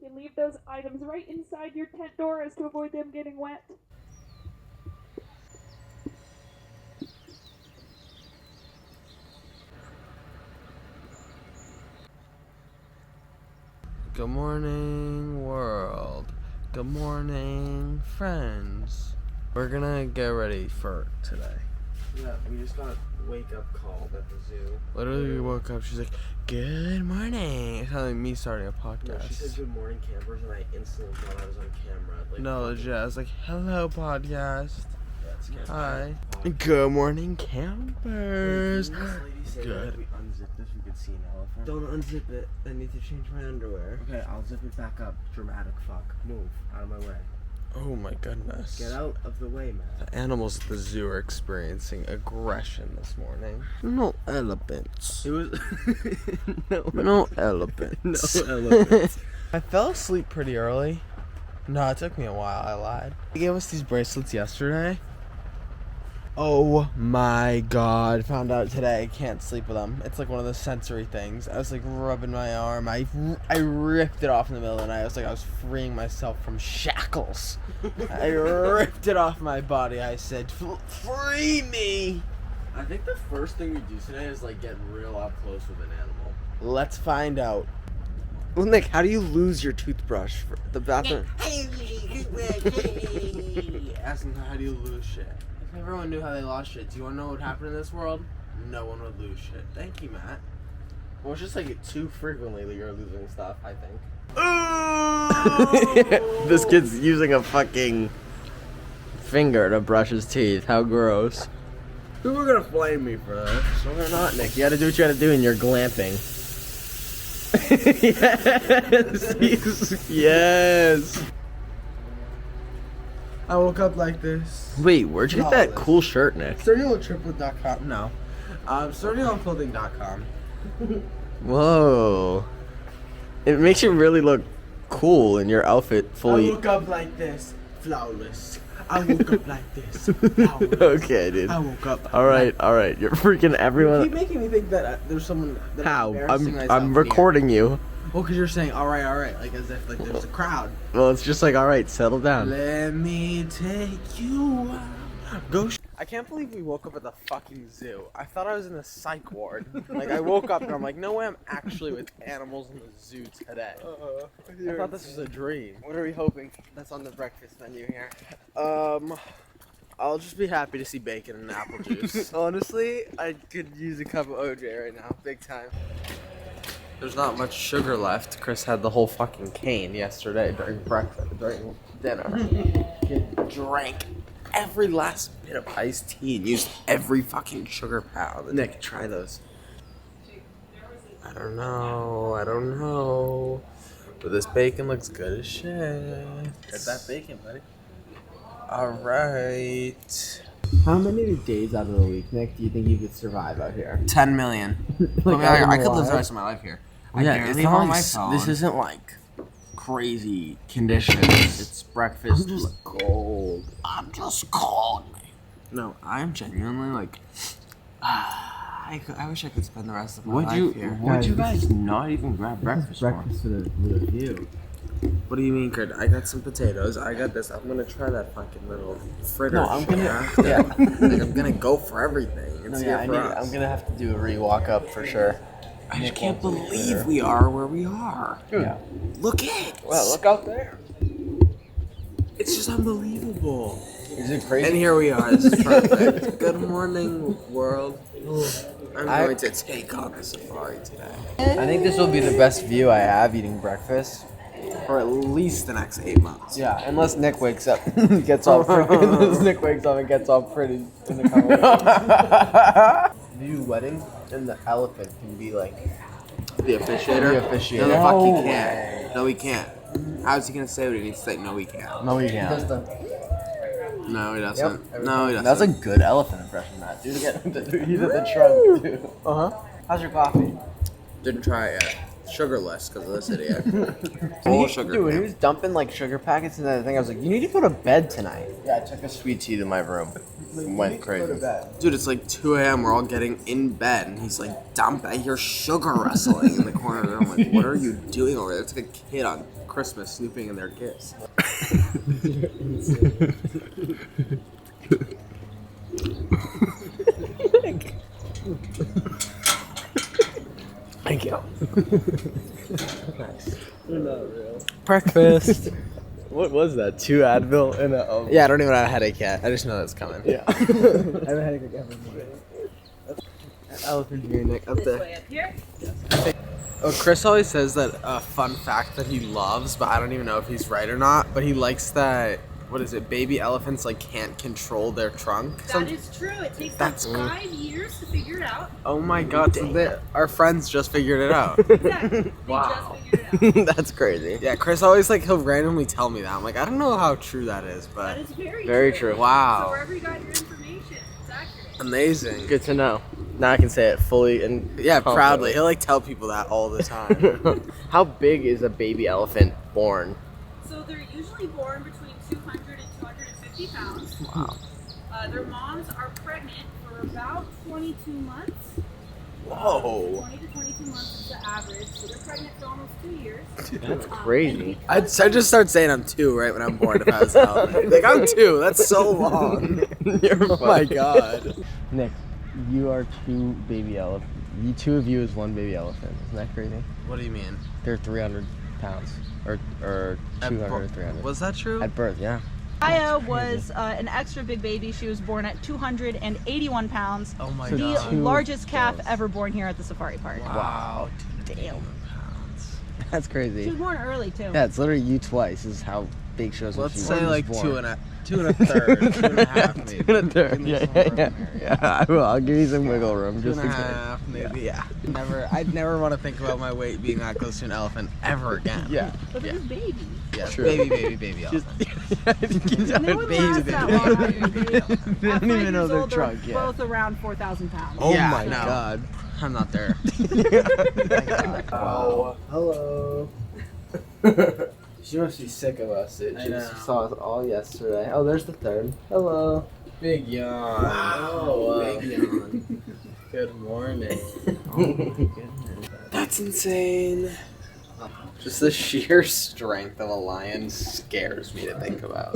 You can leave those items right inside your tent door as to avoid them getting wet.
Good morning, world. Good morning, friends. We're gonna get ready for today.
Yeah, we just got wake up called at the zoo.
Literally, we woke up. She's like, "Good morning." It's like me starting a podcast.
No, she said good morning, campers, and I instantly thought I was on camera. Like,
No, legit. I was like, "Hello, podcast."
Yeah, it's camera.
Hi. Good morning, campers.
This lady said
Good.
if we unzip this, we could see an elephant.
Don't unzip it. I need to change my underwear.
Okay, I'll zip it back up. Dramatic fuck. Move out of my way.
Oh my goodness.
Get out of the way, man.
The animals at the zoo are experiencing aggression this morning.
No elephants.
It was
No elephants.
no elephants.
I fell asleep pretty early. No, it took me a while. I lied. They gave us these bracelets yesterday. Oh my god. Found out today I can't sleep with them. It's like one of the sensory things. I was like rubbing my arm. I ripped it off in the middle of the night. I was freeing myself from shackles. I ripped it off my body. I said, "Free me!"
I think the first thing we do today is like get real up close with an animal.
Let's find out. Well, Nick, how do you lose your toothbrush for the bathroom?
Ask them how do you lose shit. If everyone knew how they lost shit, do you want to know what would happen in this world? No one would lose shit. Thank you, Matt.
Well, it's just like too frequently that you're losing stuff, I think.
This kid's using a fucking finger to brush his teeth. How gross.
People are gonna flame me for that.
No, they're not, Nick. You gotta do what you gotta do and you're glamping. Yes.
I woke up like this.
Wait, where'd you get that cool shirt, Nick?
Sturniolo.com. No. Sturnioloclothing.com.
Whoa. It makes you really look cool in your outfit fully.
I woke up like this. Flawless. I woke up like this. Flawless.
Okay, dude.
I woke up.
Alright. You're freaking
You
everyone.
keep making me think that there's someone. That
How?
embarrassing myself
I'm
here.
recording you.
Well, because you're saying, all right, like as if like there's a crowd.
Well, it's just like, alright, settle down.
Let me take you out. Go.
I can't believe we woke up at the fucking zoo. I thought I was in the psych ward. Like, I woke up and I'm like, no way I'm actually with animals in the zoo today. I thought this was a dream.
What are we hoping that's on the breakfast menu here?
I'll just be happy to see bacon and apple juice.
Honestly, I could use a cup of OJ right now, big time.
There's not much sugar left. Chris had the whole fucking cane yesterday during dinner. He drank every last bit of iced tea and used every fucking sugar pound.
Nick, try those.
I don't know. But this bacon looks good as shit.
Get that bacon, buddy.
Alright.
How many days out of the week, Nick, do you think you could survive out here?
10 million. I could live the rest of my life here.
It's not like this isn't like crazy conditions. It's breakfast.
I'm just cold.
I'm just cold. No, I'm genuinely like. I wish I could spend the rest of my life here.
Would you guys
not even grab breakfast?
breakfast for the view?
What do you mean, Kurt? I got some potatoes. I got this. I'm gonna try that fucking little fritter.
No, I'm
shit
gonna-
after.
yeah.
Like, I'm gonna go for everything. It's here for us.
I'm gonna have to do a re-walk up for sure.
I just can't believe we are where we are.
Yeah.
Look at it.
Well, look out there.
It's just unbelievable.
Is it crazy?
And here we are. This is perfect. Good morning, world.
I'm going to take on the safari today.
I think this will be the best view I have eating breakfast.
For at least the next 8 months.
Yeah, unless Nick wakes up, gets all pretty. Unless Nick wakes up and gets all pretty in the comments. New wedding, and the elephant can be like
The officiator?
the officiator.
No, the fuck
No
he can't. No, he can't. How's he gonna say what he needs to say? No, he can't.
No, he can't.
No, he doesn't.
Yep.
No, he doesn't.
That's a good elephant impression, Matt. Dude, he's at the trunk too. How's your coffee?
Didn't try it yet. Sugarless because of this idiot. Full sugar.
Dude, when he was dumping like sugar packets and that thing, I was like, you need to go to bed tonight. Yeah, I took a sweet tea to my room. Went crazy.
Dude, it's like 2 a.m. We're all getting in bed, and he's like, "Dump! I hear sugar rustling in the corner." And I'm like, "What are you doing over there?" It's like a kid on Christmas snooping in their gifts.
Thank you.
Breakfast.
What was that? 2 Advil and a.
Yeah, I don't even have a headache yet. I just know that's coming.
Yeah. I have a headache again. Elephant here, Nick, up there.
Up here.
Oh, Chris always says that fun fact that he loves, but I don't even know if he's right or not. But he likes that. What is it? Baby elephants like can't control their trunk.
That is true. It takes like 5 years to figure it out.
Oh my god! So our friends just figured it out.
Exactly.
Wow.
They just figured it out.
That's crazy.
Yeah, Chris always like he'll randomly tell me that. I'm like, I don't know how true that is, but
That is
Very true.
So
wow,
wherever you got your information, it's accurate.
amazing.
Good to know. Now I can say it fully and
Yeah, proudly. He'll like tell people that all the time.
How big is a baby elephant born?
So they're usually born between 200 and 250 pounds.
Wow.
Their moms are pregnant for about 22 months.
Whoa.
20 to 22 months is the average. So they're pregnant for almost 2 years.
That's crazy.
I'd just start saying I'm 2 right when I'm born if I was an elephant. Like I'm 2. That's so long. Oh my god.
Nick, you are 2 baby elephants. You 2 of you is 1 baby elephant. Isn't that crazy?
What do you mean?
They're 300 pounds. Or 200 or 300.
Was that true?
At birth, yeah.
Aya was an extra big baby. She was born at 281 pounds.
Oh my
the
god.
largest calf ever born here at the safari park.
Wow.
Damn. That's crazy.
She was born early too.
Yeah, it's literally you twice is how big she was when
Let's
she
say
was
like
born.
2 and a 2.5, 2.5 maybe.
2.5. Yeah, I will. I'll give you some wiggle room just in case.
2.5 maybe. Yeah. I'd never want to think about my weight being that close to an elephant ever again.
Yeah.
But they're just babies.
Yeah.
True.
Baby elephant.
And they wouldn't last that long.
They don't even know their trunk
They're
yet.
both around 4,000 pounds.
Oh
Yeah,
my
no.
god.
I'm not there.
Oh, hello. She must be sick of us. She just saw us all yesterday. Oh, there's the third. Hello.
Big yawn.
Wow.
Big yawn. Good morning.
Oh my goodness.
That's insane. Just the sheer strength of a lion scares me to think about.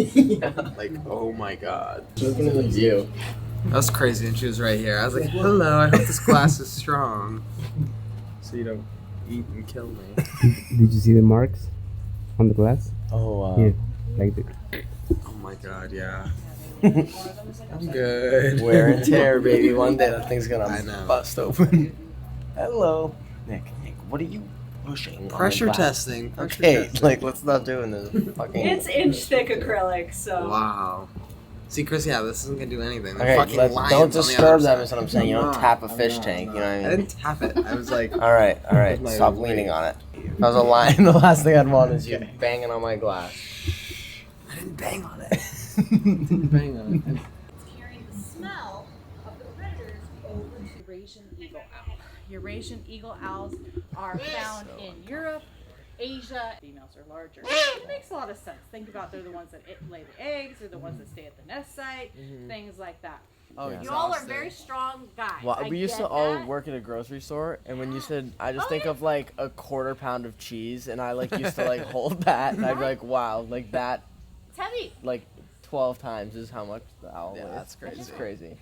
Like, oh my god.
Looking at the view.
That was crazy, and she was right here. I was like, hello, I hope this glass is strong. So you don't eat and kill me.
Did you see the marks on the glass?
Oh, wow.
Here, like the.
Oh my god, yeah. I'm good.
Wear and tear, baby. One day that thing's
I
gonna
know.
bust open. Hello. Nick, what are you pushing? on the
Pressure
glass?
testing.
Okay, like, let's not doing this fucking...
It's inch thick acrylic, so.
Wow. See, Chris, yeah, this isn't gonna do anything. They're
Okay,
fucking
let's,
lions
don't
on the
disturb
other
them
side.
is what I'm saying. You don't tap a fish tank, you know what I
I
mean?
didn't tap it. I was like,
Alright,
my
stop
weight.
leaning on it. If I was a lion, the last thing I'd want is you banging on my glass.
I didn't bang on it.
Bang on it.
Carrying the smell of the predators over to Eurasian eagle owl. Eurasian eagle owls are found in Europe, Asia. Females are larger. It makes a lot of sense. Think about they're the ones that lay the eggs, they're the ones that stay at the nest site, things like that.
Oh,
You all are very strong guys.
Well,
I
we used
get
to all
that.
work at a grocery store, and when you said, I just
Oh,
think
yeah.
of like a quarter pound of cheese, and I like used to like hold that, and I'd be like, wow, like that,
It's heavy.
like 12 times is how much the owl
Yeah,
weighs.
that's crazy.
It's crazy.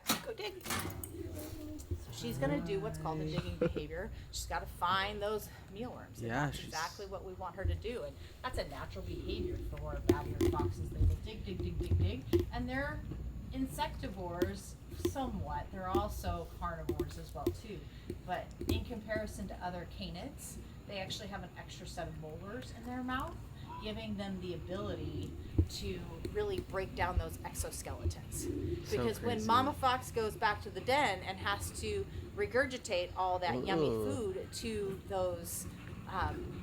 Go dig. So she's gonna do what's called the digging behavior. She's got to find those mealworms. And
Yeah,
that's
she's-
exactly what we want her to do. And that's a natural behavior for badger foxes. They will dig, dig, dig, dig, dig, and they're insectivores somewhat. They're also carnivores as well too. But in comparison to other canids, they actually have an extra set of molars in their mouth, giving them the ability to really break down those exoskeletons. Because when Mama Fox goes back to the den and has to regurgitate all that yummy food to those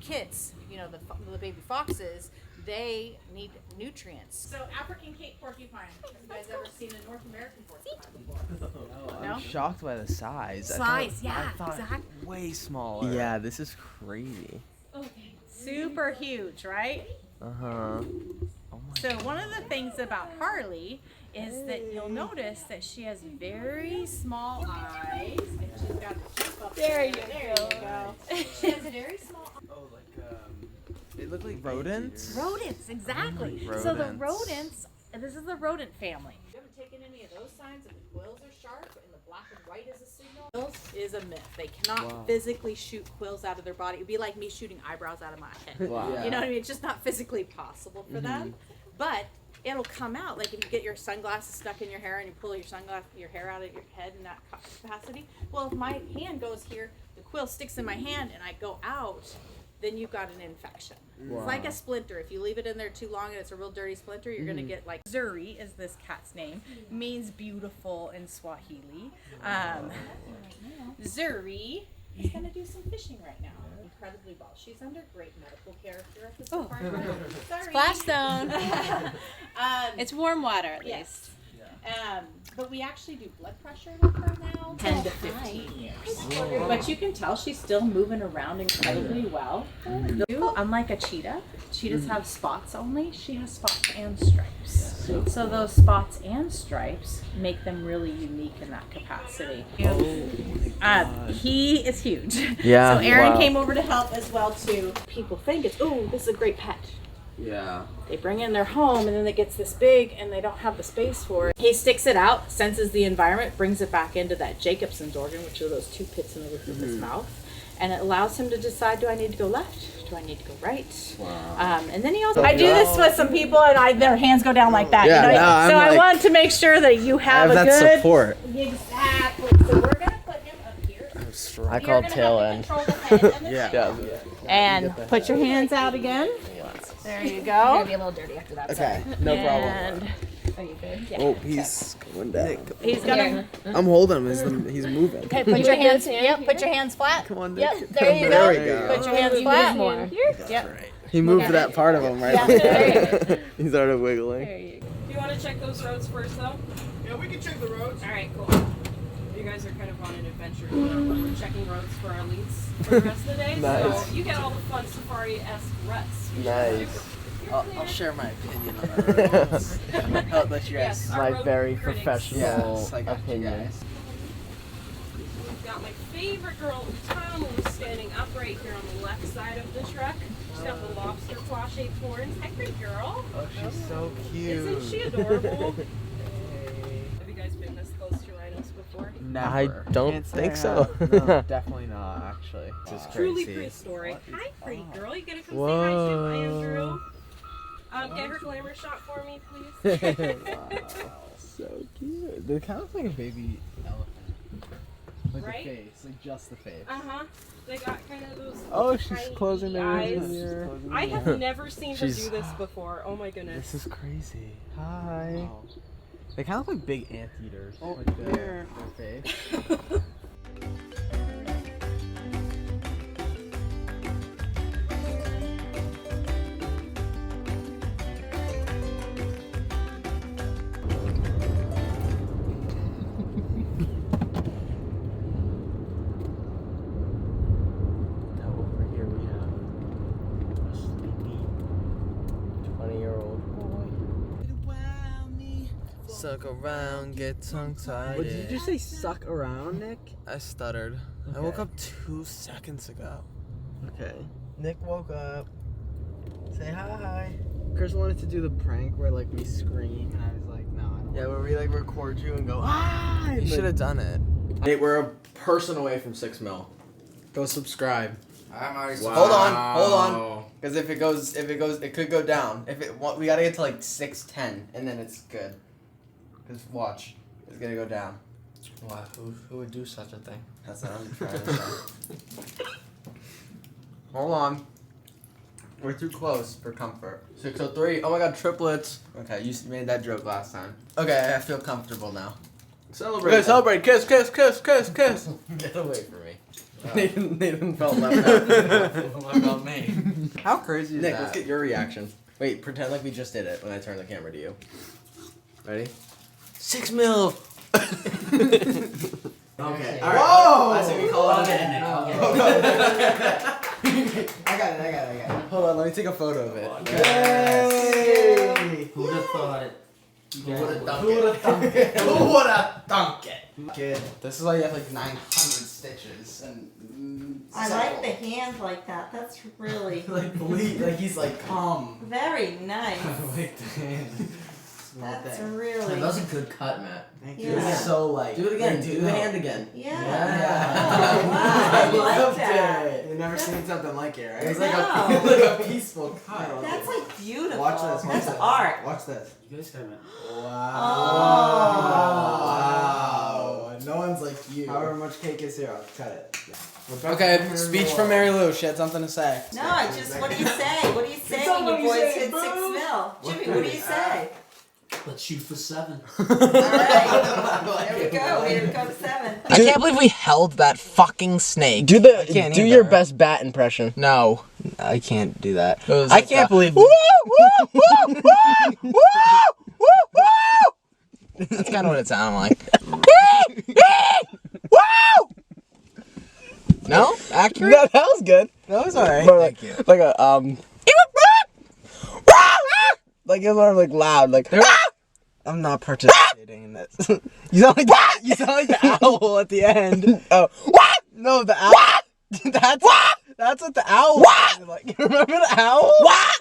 kids, you know, the baby foxes, they need nutrients. So African Cape porcupine. Have you guys ever seen a North American porcupine before?
I'm shocked by the size.
Yeah, exactly.
Way smaller. Yeah, this is crazy.
Okay. Super huge, right?
Uh-huh. Oh my
So one of the things about Harley is that you'll notice that she has very small eyes. And she's got the teeth up there. There you go. She has very small eyes.
Oh, like they look like rodents.
Rodents, exactly.
Rodents.
So the rodents, this is the rodent family. You haven't taken any of those signs, and the quills are sharp, and the black and white is a signal. Quills is a myth. They cannot physically shoot quills out of their body. It'd be like me shooting eyebrows out of my head.
Wow.
You know what I mean? It's just not physically possible for them. But it'll come out. Like if you get your sunglasses stuck in your hair and you pull your hair out of your head in that capacity. Well, if my hand goes here, the quill sticks in my hand, and I go out, then you've got an infection.
Wow.
It's like a splinter. If you leave it in there too long and it's a real dirty splinter, you're going to get like... Zuri is this cat's name. Means beautiful in Swahili. Zuri is going to do some fishing right now. Incredibly well. She's under great medical care here at this department. Sorry.
Splash zone. It's warm water at least.
But we actually do blood pressure with her now. 10 to 15 years. But you can tell she's still moving around incredibly well. Unlike a cheetah, cheetahs have spots only. She has spots and stripes. So those spots and stripes make them really unique in that capacity. He is huge.
Yeah.
So Aaron came over to help as well too. People think it's, oh, this is a great pet.
Yeah.
They bring in their home, and then it gets this big and they don't have the space for it. He sticks it out, senses the environment, brings it back into that Jacobson's organ, which are those two pits in the roof of his mouth, and it allows him to decide, do I need to go left? Do I need to go right?
Wow.
And then he also... I do this with some people, and their hands go down like that.
Yeah,
you know?
no,
so
I'm
I want to make sure that you have a
that
good...
support.
Exactly. So we're going to put him up here.
I call tail end.
Yeah.
And put your hands out again. There you go.
It's gonna be a little dirty after that.
Okay, no
And
Are you good?
Yeah.
Oh, he's going down.
He's gonna.
I'm holding him. He's moving.
Okay, put your hands. Yep, put your hands flat.
Come on,
Yep,
Nick.
there you
There
go.
we go.
Put your hands flat.
More.
Yep.
He moved that part of him, right?
Yeah, there
He started wiggling.
There you go.
Do you want to check those roads first, though?
Yeah, we can check the roads.
All right, cool. You guys are kind of on an adventure. We're checking roads for our leads for the rest of the day.
Nice.
So you get all the fun safari-esque ruts.
Nice.
I'll share my opinion on that. I'll let you guys.
Yes, our
My
road
very
critics.
professional
Yes, I got you
opinion.
guys.
We've got my favorite girl, Tom, who's standing upright here on the left side of the truck. She's got the lobster claw-shaped horns. Hi, pretty girl.
Oh, she's so cute.
Isn't she adorable? Have you guys been this close to rhinos before?
Never.
I don't
Can't say
think
I
so.
have. No, definitely not, actually. This is
Truly
crazy.
prehistoric. Hi, pretty girl. You gonna come
Whoa.
say hi to Andrew? Get her glamour shot for me, please.
Wow, so cute. They kind of look like a baby elephant. Like
Right?
the face, like just the face.
Uh-huh. They got kind of those
Oh, she's
tiny
closing their
eyes.
ear.
I have never seen her
She's-
do this before. Oh my goodness.
This is crazy. Hi. Wow. They kind of look like big anteaters.
Oh,
like
here.
their face.
Now over here we have a sleepy 20-year-old boy.
Suck around, get tongue-tied.
What, did you say suck around, Nick?
I stuttered. I woke up 2 seconds ago.
Okay. Nick woke up. Say hi.
Chris wanted to do the prank where like we scream, and I was like, no, I don't.
Yeah, where we like record you and go, ah!
You should have done it.
Nate, we're a person away from 6 mil. Go subscribe.
I'm already
Hold on. Because if it goes, it could go down. We gotta get to like 610, and then it's good. Because watch.
is gonna go down.
Wow, who would do such a thing?
That's what I'm trying to say. Hold on. We're too close for comfort.
603. Oh my god, triplets.
Okay, you made that joke last time. Okay, I feel comfortable now.
Celebrate. Okay, celebrate. Kiss, kiss, kiss, kiss, kiss.
Get away from me.
Nathan felt left out. What about me?
How crazy is
Nick,
that?
let's get your reaction. Wait, pretend like we just did it when I turn the camera to you. Ready?
6 mil.
Okay.
All right.
Whoa!
I say we call it
Okay.
I got it.
Hold on, let me take a photo of it.
Yay!
Who would have thought?
Who would have thunk it? Kid, this is why you have like 900 stitches and.
I like the hand like that. That's really
like bleed, like he's like calm.
very nice.
I like the hand.
That's really.
That was a good cut, Matt.
Thank
you.
you.
Yeah.
It's so like.
Do it again. Do the hand again.
Yeah.
Yeah.
Oh, wow. I like
loved
that.
it. You've never seen something like it, right?
It was
like
No.
a peaceful cut.
That's like beautiful.
Watch this.
That's
this.
art.
Watch this.
You guys haven't.
Wow.
Oh.
Wow. No one's like you. However much cake is here, I'll cut it.
Okay, speech from Mary Lou. She had something to say.
No, I just. What do you say? What do you say when your boys hit 6 mil? Jimmy, what do you say?
Let's shoot for 7.
All right. Here we go. Here we go to 7.
I can't believe we held that fucking snake.
Do
can't
your
either.
best bat impression.
No.
I can't do that.
I can't believe.
Woo! Woo! Woo! Woo! Woo! Woo! Woo!
That's kind of what it sounded like.
Woo!
No? Accurate?
No, that was good.
That was alright.
Thank you. Like a like it was like loud, like.
I'm not participating in this.
You sound like the owl at the end. Oh, what? No, the owl. That's what the owl sounded like. You remember the owl? What?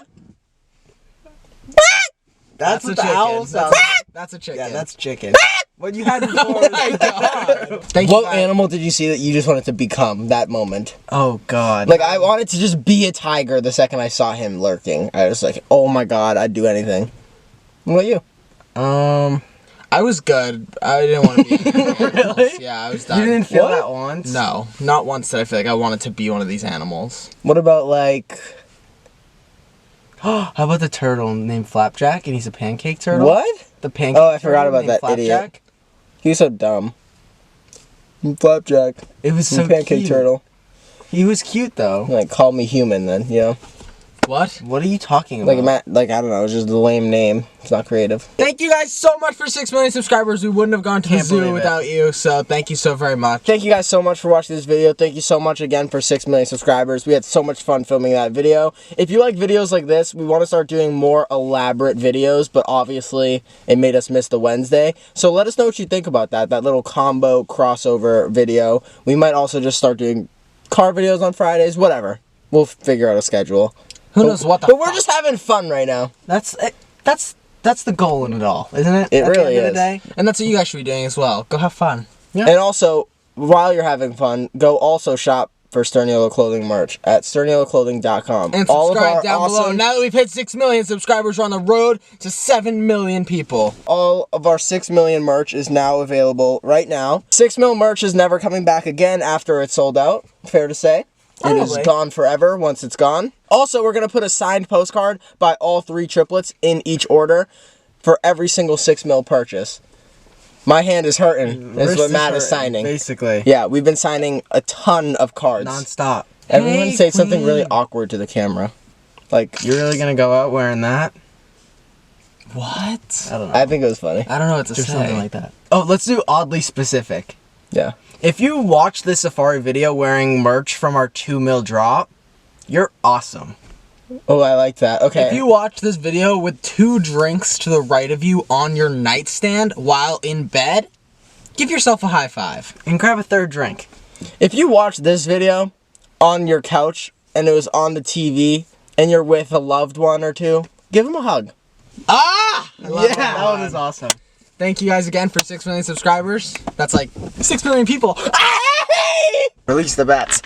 That's what the owl sounds like.
That's a chicken.
Yeah, that's chicken.
What you had before was
What animal did you see that you just wanted to become that moment?
Oh god.
Like I wanted to just be a tiger the second I saw him lurking. I was like, oh my god, I'd do anything. What about you?
I was good. I didn't want to be
Really?
Yeah, I was done.
You didn't feel
What?
that once?
No, not once did I feel like I wanted to be one of these animals.
What about like
How about the turtle named Flapjack and he's a pancake turtle?
what?
The pancake
Oh, I forgot
turtle
about
named
that idiot.
Flapjack?
He was so dumb. Flapjack.
It was so
Pancake
cute.
turtle.
He was cute though.
Like call me human then, you know?
What?
What are you talking about?
Like Matt, like I don't know, it's just a lame name. It's not creative.
Thank you guys so much for 6 million subscribers. We wouldn't have gone to the
Can't believe
zoo
it.
without you, so thank you so very much.
Thank you guys so much for watching this video. Thank you so much again for 6 million subscribers. We had so much fun filming that video. If you like videos like this, we want to start doing more elaborate videos, but obviously it made us miss the Wednesday. So let us know what you think about that little combo crossover video. We might also just start doing car videos on Fridays, whatever. We'll figure out a schedule.
Who knows what the
But we're just having fun right now.
That's the goal in it all, isn't it?
It
At the
really
end of
is.
the day?
And that's what you guys should be doing as well. Go have fun.
Yeah.
And also, while you're having fun, go also shop for Sturniolo clothing merch at SturnioloClothing.com.
And
All of
subscribe
our
down below. Now that we've hit 6 million subscribers, we're on the road to 7 million people.
All of our 6 million merch is now available right now. 6 mil merch is never coming back again after it's sold out. Fair to say. It is
Probably.
gone forever once it's gone. Also, we're going to put a signed postcard by all 3 triplets in each order for every single 6 mil purchase. My hand is hurting. That's what Matt is signing.
Basically.
Yeah, we've been signing a ton of cards.
Non-stop.
Everyone
Hey,
say something really
queen.
awkward to the camera. Like,
You're really gonna go out wearing that?
What?
I don't know.
I think it was funny.
I don't know what to
Just
say.
something like that. Oh, let's do oddly specific.
Yeah.
If you watch this Safari video wearing merch from our 2 mil drop, you're awesome.
Oh, I like that. Okay.
If you watch this video with 2 drinks to the right of you on your nightstand while in bed, give yourself a high five.
And grab a 3rd drink.
If you watch this video on your couch and it was on the TV and you're with a loved one or two, give them a hug.
Ah!
Yeah, that one is awesome.
Thank you guys again for 6 million subscribers. That's like 6 million people.
Release the bats.